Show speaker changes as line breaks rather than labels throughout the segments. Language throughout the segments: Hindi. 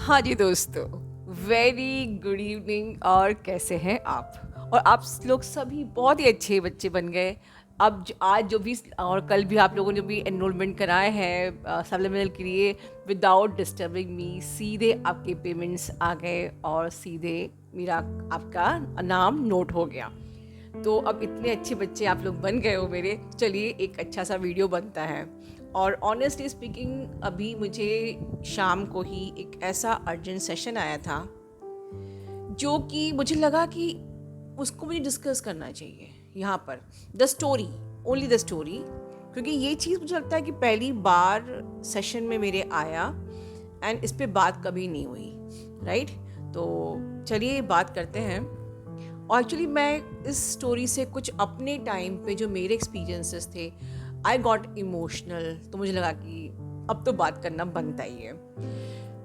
हाँ जी दोस्तों, वेरी गुड इवनिंग। और कैसे हैं आप? और आप लोग सभी बहुत ही अच्छे बच्चे बन गए। अब आज जो भी और कल भी आप लोगों ने भी एनरोलमेंट कराए हैं सप्लीमेंटल के लिए, विदाउट डिस्टर्बिंग मी सीधे आपके पेमेंट्स आ गए और सीधे मेरा आपका नाम नोट हो गया। तो अब इतने अच्छे बच्चे आप लोग बन गए हो मेरे, चलिए एक अच्छा सा वीडियो बनता है। और ऑनेस्टली स्पीकिंग अभी मुझे शाम को ही एक ऐसा अर्जेंट सेशन आया था जो कि मुझे लगा कि उसको मुझे डिस्कस करना चाहिए यहाँ पर। The story, only the story, क्योंकि ये चीज़ मुझे लगता है कि पहली बार सेशन में मेरे आया एंड इस पे बात कभी नहीं हुई, राइट? तो चलिए बात करते हैं। और एक्चुअली मैं इस स्टोरी से कुछ अपने टाइम पे जो मेरे एक्सपीरियंसेस थे, आई गॉट इमोशनल। तो मुझे लगा कि अब तो बात करना बनता ही है।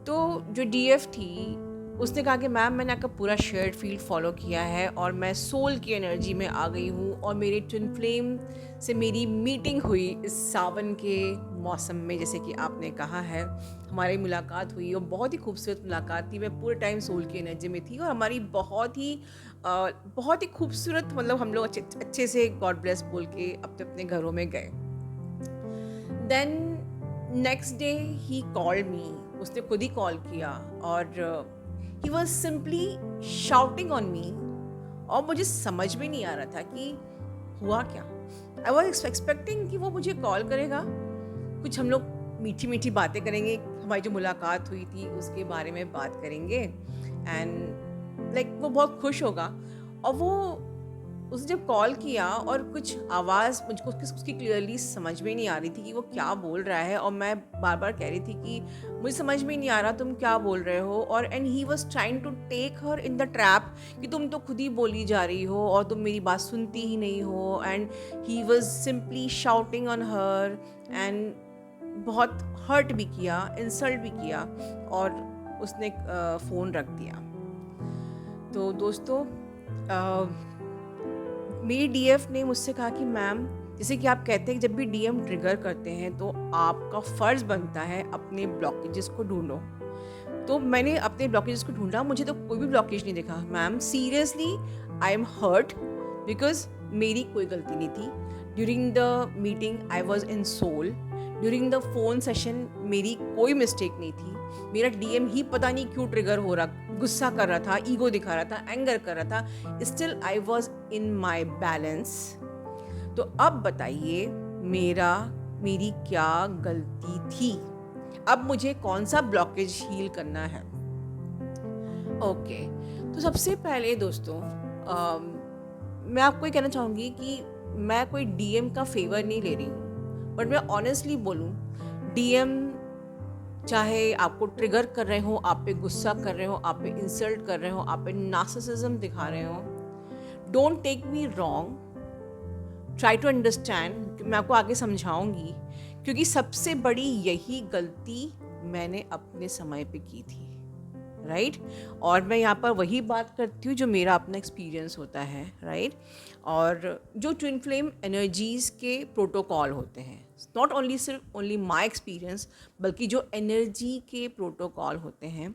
तो जो डीएफ थी उसने कहा कि मैम मैंने आपका पूरा शेयर्ड फील्ड फॉलो किया है और मैं सोल की एनर्जी में आ गई हूँ, और मेरे ट्विन फ्लेम से मेरी मीटिंग हुई इस सावन के मौसम में, जैसे कि आपने कहा है। हमारी मुलाकात हुई और बहुत ही खूबसूरत मुलाकात थी। मैं पूरे टाइम सोल की एनर्जी में थी और हमारी बहुत ही खूबसूरत, मतलब हम लोग अच्छे अच्छे से गॉड ब्लेस बोल के अपने अपने घरों में गए। Then next day he called me, उसने खुद ही कॉल किया और he was simply shouting on me. और मुझे समझ में नहीं आ रहा था कि हुआ क्या। आई वॉज एक्सपेक्टिंग कि वो मुझे कॉल करेगा, कुछ हम लोग मीठी मीठी बातें करेंगे, हमारी जो मुलाकात हुई थी उसके बारे में बात करेंगे एंड लाइक वो बहुत खुश होगा। और वो उसने जब कॉल किया और कुछ आवाज़ मुझको उसकी क्लियरली समझ में नहीं आ रही थी कि वो क्या बोल रहा है, और मैं बार बार कह रही थी कि मुझे समझ में नहीं आ रहा तुम क्या बोल रहे हो। और and he was trying to take her in the trap कि तुम तो खुद ही बोली जा रही हो और तुम मेरी बात सुनती ही नहीं हो। And he was simply shouting on her and बहुत हर्ट भी किया, इंसल्ट भी किया, और उसने फ़ोन रख दिया। तो दोस्तों मेरी डीएफ ने मुझसे कहा कि मैम, जैसे कि आप कहते हैं कि जब भी डीएम ट्रिगर करते हैं तो आपका फ़र्ज़ बनता है अपने ब्लॉकेजेस को ढूंढो। तो मैंने अपने ब्लॉकेजेस को ढूंढा, मुझे तो कोई भी ब्लॉकेज नहीं दिखा। Ma'am seriously I am hurt because मेरी कोई गलती नहीं थी। During the meeting I was in soul. During the phone session मेरी कोई मिस्टेक नहीं थी। मेरा डीएम ही पता नहीं क्यों ट्रिगर हो रहा, गुस्सा कर रहा था, ईगो दिखा रहा था, एंगर कर रहा था। Still I was in my balance. तो अब बताइए मेरी क्या गलती थी? अब मुझे कौन सा ब्लॉकेज हील करना है? ओके, तो सबसे पहले दोस्तों मैं आपको ये कहना चाहूँगी कि मैं कोई डीएम का फेवर नहीं ले रही हूँ, बट मैं ऑनेस्टली बोलूँ, डीएम चाहे आपको ट्रिगर कर रहे हो, आप पे गुस्सा कर रहे हो, आप पे इंसल्ट कर रहे हो, आप पे नार्सिसिज्म दिखा रहे हो, don't take me wrong, try to understand. मैं आपको आगे समझाऊंगी, क्योंकि सबसे बड़ी यही गलती मैंने अपने समय पे की थी, राइट? और मैं यहाँ पर वही बात करती हूँ जो मेरा अपना एक्सपीरियंस होता है, राइट? और जो ट्विन फ्लेम एनर्जीज़ के प्रोटोकॉल होते हैं, नॉट ओनली सिर्फ ओनली माई एक्सपीरियंस, बल्कि जो एनर्जी के प्रोटोकॉल होते हैं।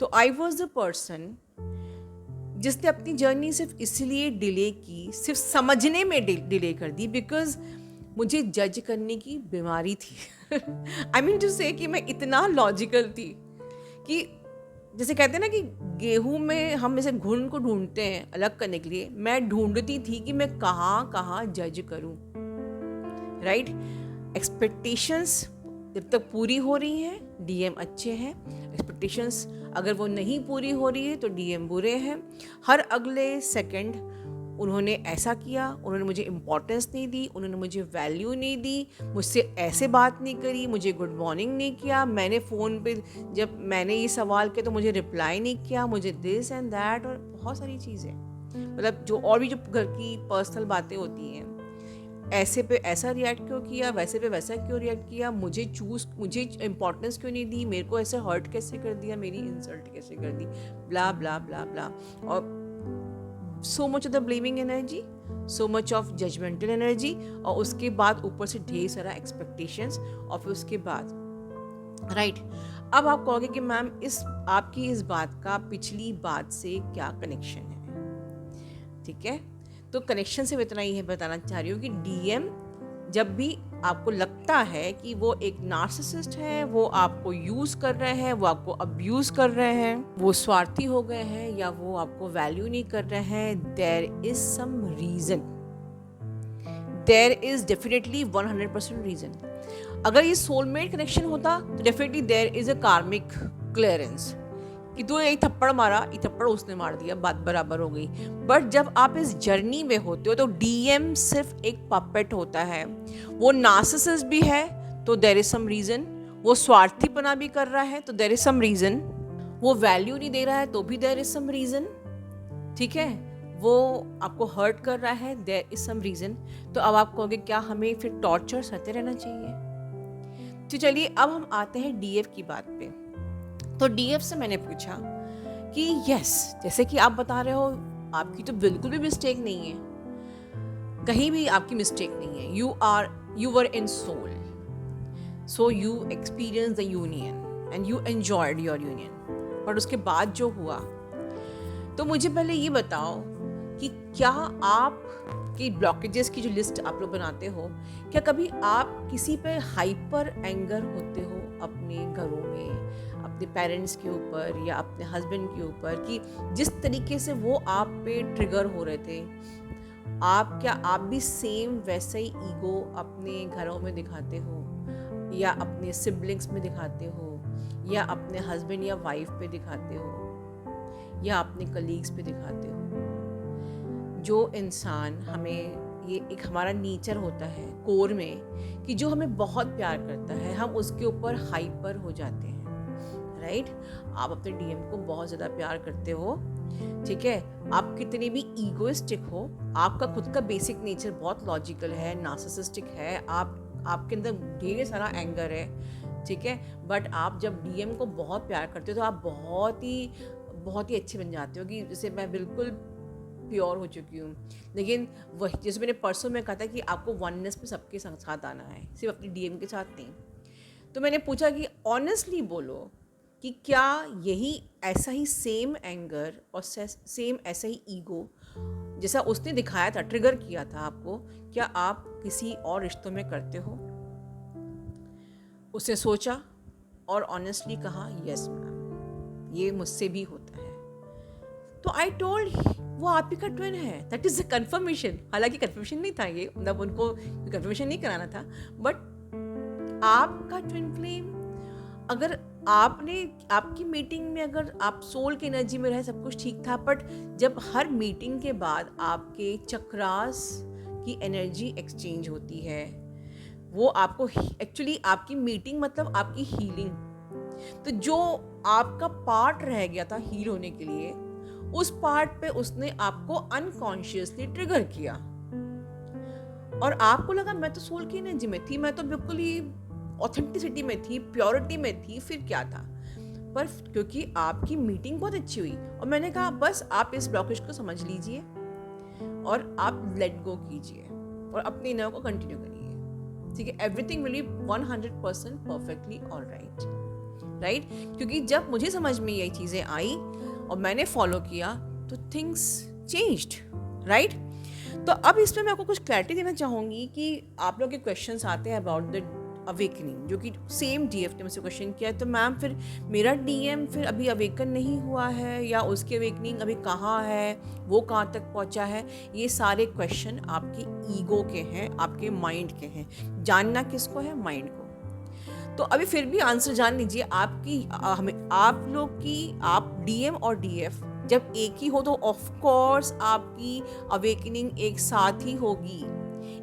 तो आई वॉज द पर्सन जिसने अपनी जर्नी सिर्फ इसलिए डिले की, सिर्फ समझने में डिले कर दी, बिकॉज मुझे जज करने की बीमारी थी। आई मीन टू से कि मैं इतना लॉजिकल थी कि जैसे कहते हैं ना कि गेहूं में हम जैसे घुन को ढूंढते हैं अलग करने के लिए, मैं ढूंढती थी कि मैं कहाँ कहाँ जज करूं, राइट? एक्सपेक्टेशंस जब तक पूरी हो रही हैं डीएम अच्छे हैं, एक्सपेक्टेशंस अगर वो नहीं पूरी हो रही है तो डीएम बुरे हैं। हर अगले सेकंड उन्होंने ऐसा किया, उन्होंने मुझे इम्पोर्टेंस नहीं दी, उन्होंने मुझे वैल्यू नहीं दी, मुझसे ऐसे बात नहीं करी, मुझे गुड मॉर्निंग नहीं किया, मैंने फ़ोन पे जब मैंने ये सवाल किया तो मुझे रिप्लाई नहीं किया, मुझे दिस एंड दैट और बहुत सारी चीज़ें, मतलब जो और भी जो घर की पर्सनल बातें होती हैं, ऐसे पे ऐसा रिएक्ट क्यों किया, वैसे पे वैसा क्यों रिएक्ट किया, मुझे इम्पोर्टेंस क्यों नहीं दी, मेरे को ऐसे हर्ट कैसे कर दिया, मेरी इंसल्ट कैसे कर दी, ब्ला ब्ला ब्ला ब्ला। और so much of the blaming energy, so much of judgmental energy, और उसके बाद ऊपर से ढेर सारा एक्सपेक्टेशंस, और फिर उसके बाद राइट अब आप कहोगे कि मैम इस आपकी इस बात का पिछली बात से क्या कनेक्शन है? ठीक है, तो कनेक्शन से मैं इतना ही है बताना चाह रही हूँ कि डीएम जब भी आपको लगता है कि वो एक नार्सिसिस्ट है, वो आपको यूज़ कर रहे हैं, वो आपको अब्यूज़ कर रहे हैं, वो स्वार्थी हो गए हैं या वो आपको वैल्यू नहीं कर रहे हैं, there is some reason, there is definitely 100% reason. अगर ये सोलमेट कनेक्शन होता तो डेफिनेटली देयर इज़ अ कार्मिक क्लियरेंस कि तू एक थप्पड़ मारा, एक थप्पड़ उसने मार दिया, बात बराबर हो गई। बट जब आप इस जर्नी में होते हो तो डीएम सिर्फ एक पपेट होता है। वो नार्सिसिस्ट भी है तो देयर इज सम रीज़न, वो स्वार्थीपना भी कर रहा है तो देयर इज सम रीज़न, वो वैल्यू नहीं दे रहा है तो भी देयर इज सम रीज़न। ठीक है, वो आपको हर्ट कर रहा है, देयर इज सम रीज़न। तो अब आप कहोगे क्या हमें फिर टॉर्चर सहते रहना चाहिए? तो चलिए अब हम आते हैं डीएफ की बात पे। तो डीएफ से मैंने पूछा कि यस, जैसे कि आप बता रहे हो आपकी तो बिल्कुल भी मिस्टेक नहीं है, कहीं भी आपकी मिस्टेक नहीं है, you were in soul, so you experience the union and you enjoyed your union. पर उसके बाद जो हुआ, तो मुझे पहले ये बताओ कि क्या आप की ब्लॉकेजेस की जो लिस्ट आप लोग बनाते हो, क्या कभी आप किसी पे हाइपर एंगर होते हो अपने घरों में, अपने पेरेंट्स के ऊपर या अपने हस्बैंड के ऊपर, कि जिस तरीके से वो आप पे ट्रिगर हो रहे थे, आप भी सेम वैसे ही ईगो अपने घरों में दिखाते हो या अपने सिबलिंग्स में दिखाते हो या अपने हस्बैंड या वाइफ पे दिखाते हो या अपने कलीग्स पे दिखाते हो? जो इंसान हमें, ये एक हमारा नेचर होता है कोर में कि जो हमें बहुत प्यार करता है, हम उसके ऊपर हाइपर हो जाते हैं, राइट? आप अपने डीएम को बहुत ज़्यादा प्यार करते हो, ठीक है, आप कितने भी ईगोइस्टिक हो, आपका खुद का बेसिक नेचर बहुत लॉजिकल है, नार्सिसिस्टिक है, आपके अंदर ढेर सारा एंगर है, ठीक है, बट आप जब डीएम को बहुत प्यार करते हो तो आप बहुत ही अच्छे बन जाते हो कि जैसे मैं बिल्कुल प्योर हो चुकी हूँ। लेकिन वही जैसे मैंने परसों में कहा था कि आपको वननेस में सबके साथ आना है, सिर्फ अपने डीएम के साथ नहीं। तो मैंने पूछा कि ऑनेस्टली बोलो कि क्या यही ऐसा ही सेम एंगर और सेम ऐसा ही ईगो जैसा उसने दिखाया था, ट्रिगर किया था आपको, क्या आप किसी और रिश्तों में करते हो? उसने सोचा और ऑनेस्टली कहा यस मैम, ये मुझसे भी होता है। तो आई टोल्ड वो आप ही का ट्विन है, दैट इज द कंफर्मेशन। हालांकि कंफर्मेशन नहीं था ये, मतलब उनको कंफर्मेशन नहीं कराना था, बट आपका ट्विन फ्लेम, अगर आपकी मीटिंग में अगर आप सोल की एनर्जी में रहे, सब कुछ ठीक था, बट जब हर मीटिंग के बाद आपके चक्रास की एनर्जी एक्सचेंज होती है, वो आपको एक्चुअली आपकी मीटिंग मतलब आपकी हीलिंग, तो जो आपका पार्ट रह गया था हील होने के लिए, उस पार्ट पे उसने आपको अनकॉन्शियसली ट्रिगर किया और आपको लगा मैं तो सोल की एनर्जी में थी, मैं तो बिल्कुल ही ऑथेंटिसिटी में थी, प्योरिटी में थी, फिर क्या था? पर क्योंकि आपकी मीटिंग बहुत अच्छी हुई और मैंने कहा बस आप इस ब्लॉकेज को समझ लीजिए और आप लेट गो कीजिए और अपने इनर को कंटिन्यू करिए, ठीक है? Everything will be 100% perfectly alright, right? क्योंकि जब मुझे समझ में ये चीज़ें आई और मैंने फॉलो किया तो थिंग्स चेंज्ड, राइट? तो अब इसमें मैं आपको कुछ क्लैरिटी देना चाहूँगी कि आप लोग के क्वेश्चंस आते हैं अबाउट द अवेकनिंग, जो कि सेम डीएफ ने मुझसे क्वेश्चन किया, तो मैम फिर मेरा डीएम फिर अभी अवेकन नहीं हुआ है या उसकी अवेकनिंग अभी कहाँ है, वो कहाँ तक पहुँचा है? ये सारे क्वेश्चन आपकी ईगो के हैं, आपके माइंड के हैं। जानना किसको है? माइंड को। तो अभी फिर भी आंसर जान लीजिए, आप लोग की, आप डीएम और डीएफ जब एक ही हो तो ऑफ कोर्स आपकी अवेकनिंग एक साथ ही होगी,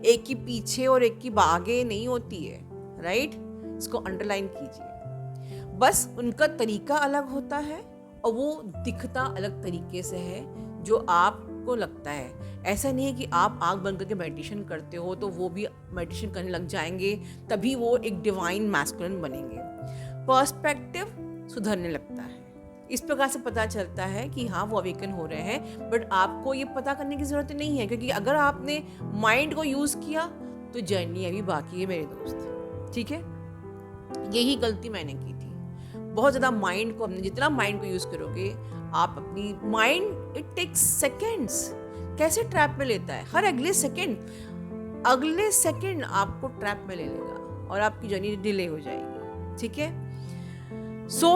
एक की पीछे और एक की आगे नहीं होती है, राइट? इसको अंडरलाइन कीजिए। बस उनका तरीका अलग होता है और वो दिखता अलग तरीके से है जो आपको लगता है। ऐसा नहीं है कि आप आँख बंद करके मेडिटेशन करते हो तो वो भी मेडिटेशन करने लग जाएंगे, तभी वो एक डिवाइन मैस्कुलिन बनेंगे। पर्सपेक्टिव सुधरने लगता है, इस प्रकार से पता चलता है कि हाँ वो अवेकन हो रहे हैं, बट आपको ये पता करने की ज़रूरत नहीं है, क्योंकि अगर आपने माइंड को यूज़ किया तो जर्नी अभी बाकी है मेरे दोस्त, ठीक है? यही गलती मैंने की थी, बहुत ज़्यादा माइंड को, हमने जितना माइंड को यूज़ करोगे, आप अपनी माइंड, इट टेक्स सेकेंड्स, कैसे ट्रैप में लेता है, हर अगले सेकेंड आपको ट्रैप में ले लेगा और आपकी जर्नी डिले हो जाएगी, ठीक है। सो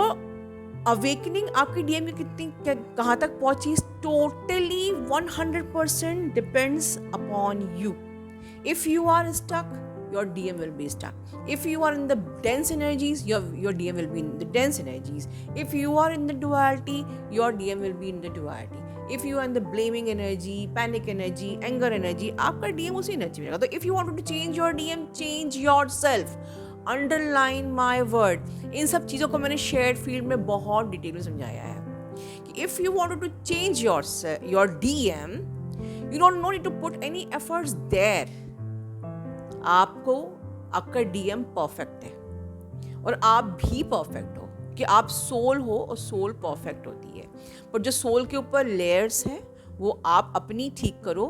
अवेकनिंग आपकी डीएम की कहाँ तक पहुंची, totally 100% depends upon you. If you are stuck, your DM will be stuck. If you are in the dense energies, your DM will be in the dense energies. If you are in the duality, your DM will be in the duality. If you are in the blaming energy, panic energy, anger energy, आपका DM उसी energy में रहेगा। तो if you want to change your DM, change yourself. Underline my word. इन सब चीज़ों को मैंने shared field में बहुत डिटेल में समझाया है कि if you wanted to change your DM, you don't need to put any efforts there. आपका डीएम परफेक्ट है और आप भी परफेक्ट हो, कि आप सोल हो और सोल परफेक्ट होती है। पर जो सोल के ऊपर लेयर्स हैं वो आप अपनी ठीक करो,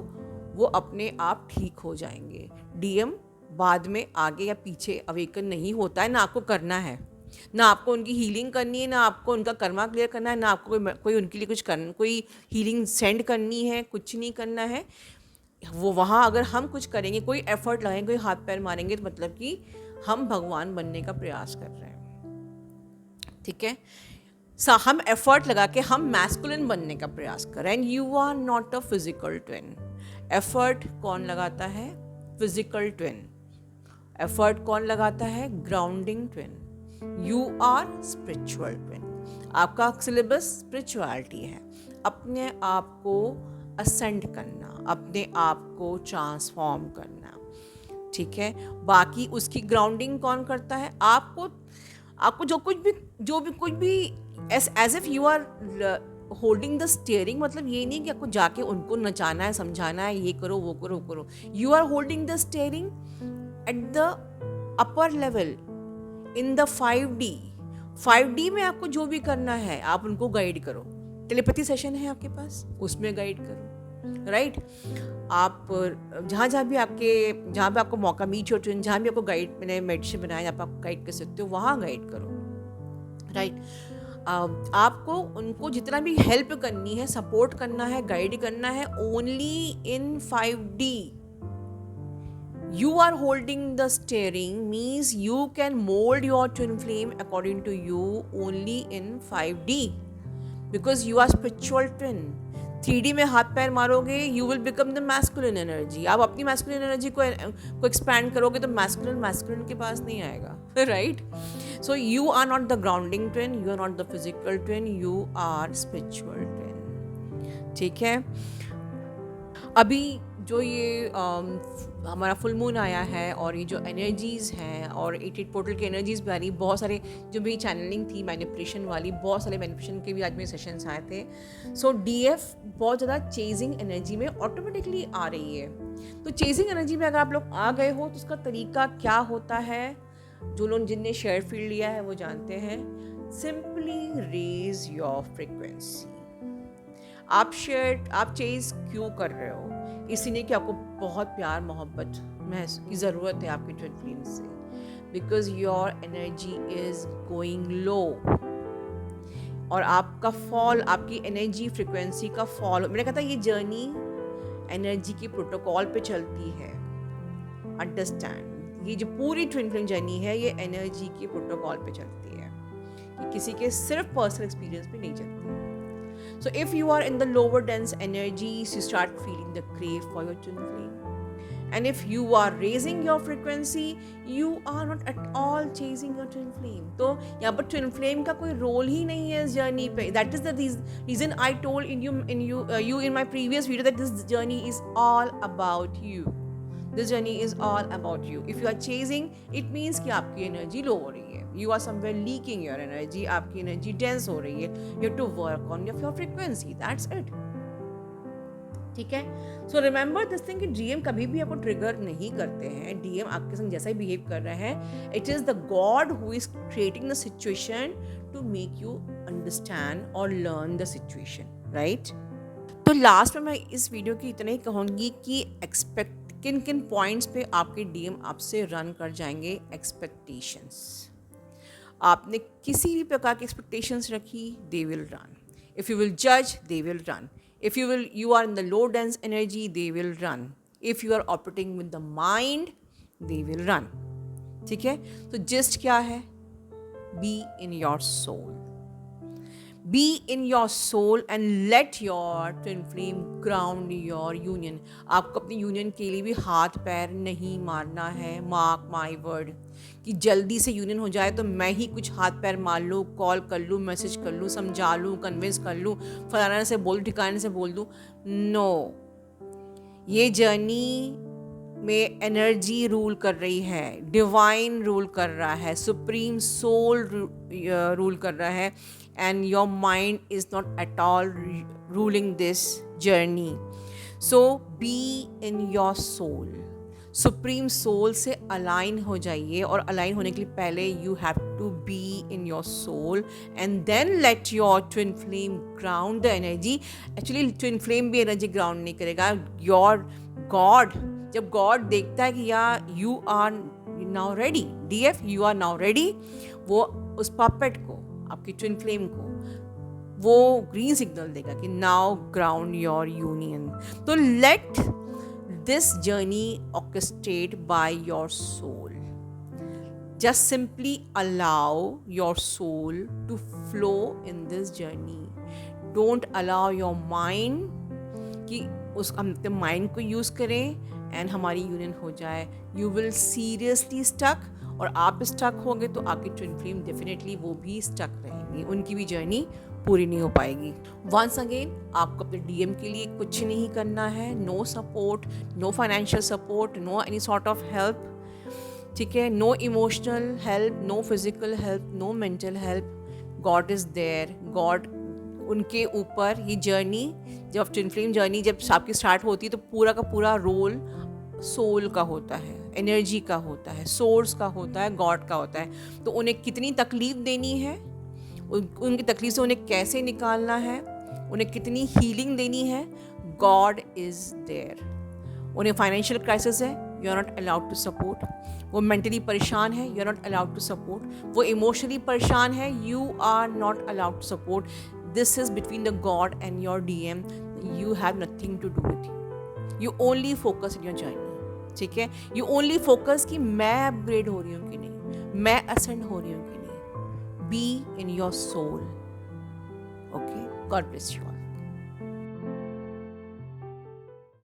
वो अपने आप ठीक हो जाएंगे। डीएम बाद में आगे या पीछे अवेकन नहीं होता है, ना आपको करना है, ना आपको उनकी हीलिंग करनी है, ना आपको उनका कर्मा क्लियर करना है, ना आपको कोई उनके लिए कोई हीलिंग सेंड करनी है, कुछ नहीं करना है। वो वहाँ अगर हम कुछ करेंगे, कोई एफर्ट लगाएंगे, कोई हाथ पैर मारेंगे, तो मतलब कि हम भगवान बनने का प्रयास कर रहे हैं, ठीक है। हम एफर्ट लगा के हम मैस्कुलिन बनने का प्रयास कर रहे हैं। You are not a physical twin. Effort कौन लगाता है? Physical twin. एफर्ट कौन लगाता है? Grounding twin. You are spiritual twin. आपका सिलेबस स्पिरिचुअलिटी है, अपने आप को असेंड करना, अपने आप को ट्रांसफॉर्म करना, ठीक है। बाकी उसकी ग्राउंडिंग कौन करता है? आपको जो कुछ भी as if you are holding the steering. मतलब ये नहीं कि आपको जाके उनको नचाना है, समझाना है, ये करो वो करो वो करो। You are holding the steering at the upper level in the 5D। 5D में आपको जो भी करना है आप उनको गाइड करो। टेलीपैथी सेशन है आपके पास, उसमें गाइड करो, राइट। आप जहाँ भी आपको मौका मीट योर ट्विन, जहाँ भी आपको गाइड, मैंने मेडिटेशन बनाया आप गाइड कर सकते हो, वहाँ गाइड करो, राइट। आपको उनको जितना भी हेल्प करनी है, सपोर्ट करना है, गाइड करना है, only in 5D। You are holding the steering means you can mold your twin flame according to you only in 5D because you are spiritual twin. 3D में हाथ पैर मारोगे, you will become the masculine energy. आप अपनी masculine energy को expand करोगे तो masculine के पास नहीं आएगा, right? So you are not the grounding twin, you are not the physical twin, you are spiritual twin. ठीक है। अभी जो ये हमारा फुल मून आया है और ये जो एनर्जीज़ हैं और 88 पोर्टल की एनर्जीज़ भी आ रही, बहुत सारे जो भी चैनलिंग थी मैनिपुलेशन वाली, बहुत सारे मैनिपुलेशन के भी आज मेरे सेशंस आए थे। सो डीएफ बहुत ज़्यादा चेजिंग एनर्जी में ऑटोमेटिकली आ रही है। तो चेजिंग एनर्जी में अगर आप लोग आ गए हो तो उसका तरीका क्या होता है, जो लोग जिनने शेयर फील्ड लिया है वो जानते हैं। Simply raise your frequency. आप चेज क्यों कर रहे हो? इसलिए कि आपको बहुत प्यार मोहब्बत की ज़रूरत है आपकी ट्विन फ्लेम से, because your energy is going low और आपका फॉल, आपकी एनर्जी फ्रिक्वेंसी का फॉल। मैंने कहा था ये जर्नी एनर्जी की प्रोटोकॉल पे चलती है। अंडरस्टैंड, ये जो पूरी ट्विन फ्लेम जर्नी है ये एनर्जी की प्रोटोकॉल पे चलती है, कि किसी के सिर्फ पर्सनल एक्सपीरियंस पे नहीं चलती। So if you are in the lower dense energies, you start feeling the crave for your twin flame. And if you are raising your frequency, you are not at all chasing your twin flame. तो यहाँ पर twin flame का कोई रोल ही नहीं है इस जर्नी पे. That is the reason I told you in my previous video that this journey is all about you. This journey is all about you. If you are chasing, it means कि आपकी एनर्जी लो हो रही है. You are somewhere leaking your energy. आपकी एनर्जी डेंस हो रही है. You have to work on your frequency. That's it. ठीक है. So remember this thing कि DM कभी भी आपको ट्रिगर नहीं करते हैं. DM आपके संग जैसा ही बिहेव कर रहे हैं. It is the God who is creating the situation to make you understand or learn the situation, right? तो लास्ट में मैं इस वीडियो की इतना ही कहूँगी कि किन किन पॉइंट्स पे आपके DM आपसे रन कर जाएंगे एक्सपेक्टेशंस। आपने किसी भी प्रकार की एक्सपेक्टेशंस रखी, they will run. If you will जज, they will run. If you are in the low dense energy, they will run. If you are operating with the mind, they will run. ठीक है. तो जिस्ट क्या है? Be in your soul. Be in your soul and let your twin flame ground your union. आपको अपनी यूनियन के लिए भी हाथ पैर नहीं मारना है. मार्क माई वर्ड कि जल्दी से यूनियन हो जाए तो मैं ही कुछ हाथ पैर मार लूँ, कॉल कर लूँ, मैसेज कर लूँ, समझा लूँ, कन्विंस कर लूँ, फलाना से बोल, ठिकाने से बोल दूँ. नो, ये जर्नी में एनर्जी रूल कर रही है, डिवाइन रूल कर रहा है, सुप्रीम सोल रूल कर रहा है, and your mind is not at all ruling this journey. So be in your soul, supreme soul से अलाइन हो जाइए. और अलाइन होने के लिए पहले you have to be in your soul and then let your twin flame ground the energy. Actually twin flame भी एनर्जी ग्राउंड नहीं करेगा. योर गॉड, जब गॉड देखता है कि या you are now ready, DF you are now ready, वो उस पपेट को, आपकी ट्विन फ्लेम को, वो ग्रीन सिग्नल देगा कि नाउ ग्राउंड योर यूनियन. तो late this journey orchestrated by your soul. Just simply allow your soul to flow in this journey. Don't allow your mind कि उस हम अपने माइंड को यूज़ करें एंड हमारी यूनियन हो जाए. यू विल सीरियसली स्टक, और आप स्टक होंगे तो आपकी ट्विन फ्लेम डेफिनेटली वो भी स्टक रहेंगी, उनकी भी जर्नी पूरी नहीं हो पाएगी. वंस अगेन, आपको अपने DM के लिए कुछ नहीं करना है. No support, no financial support, no any sort of help. ठीक है, no emotional help, no physical help, no mental help. God is there. God, उनके ऊपर ये जर्नी, जब ट्विन फ्लेम जर्नी जब आपकी स्टार्ट होती है तो पूरा का पूरा रोल सोल का होता है, एनर्जी का होता है, सोर्स का होता है, गॉड का होता है. तो उन्हें कितनी तकलीफ देनी है, उनकी तकलीफ से उन्हें कैसे निकालना है, उन्हें कितनी हीलिंग देनी है, गॉड इज़ देयर. उन्हें फाइनेंशियल क्राइसिस है, you are not allowed to support. वो मेंटली परेशान है, you are not allowed to support. वो इमोशनली परेशान है, you are not allowed to support. This is between the God and your DM. You have nothing to do with you only focus in your journey. ठीक है, यू ओनली फोकस कि मैं अपग्रेड हो रही हूँ कि नहीं, मैं असेंड हो रही हूँ कि नहीं. Be in your soul. Okay? God bless you.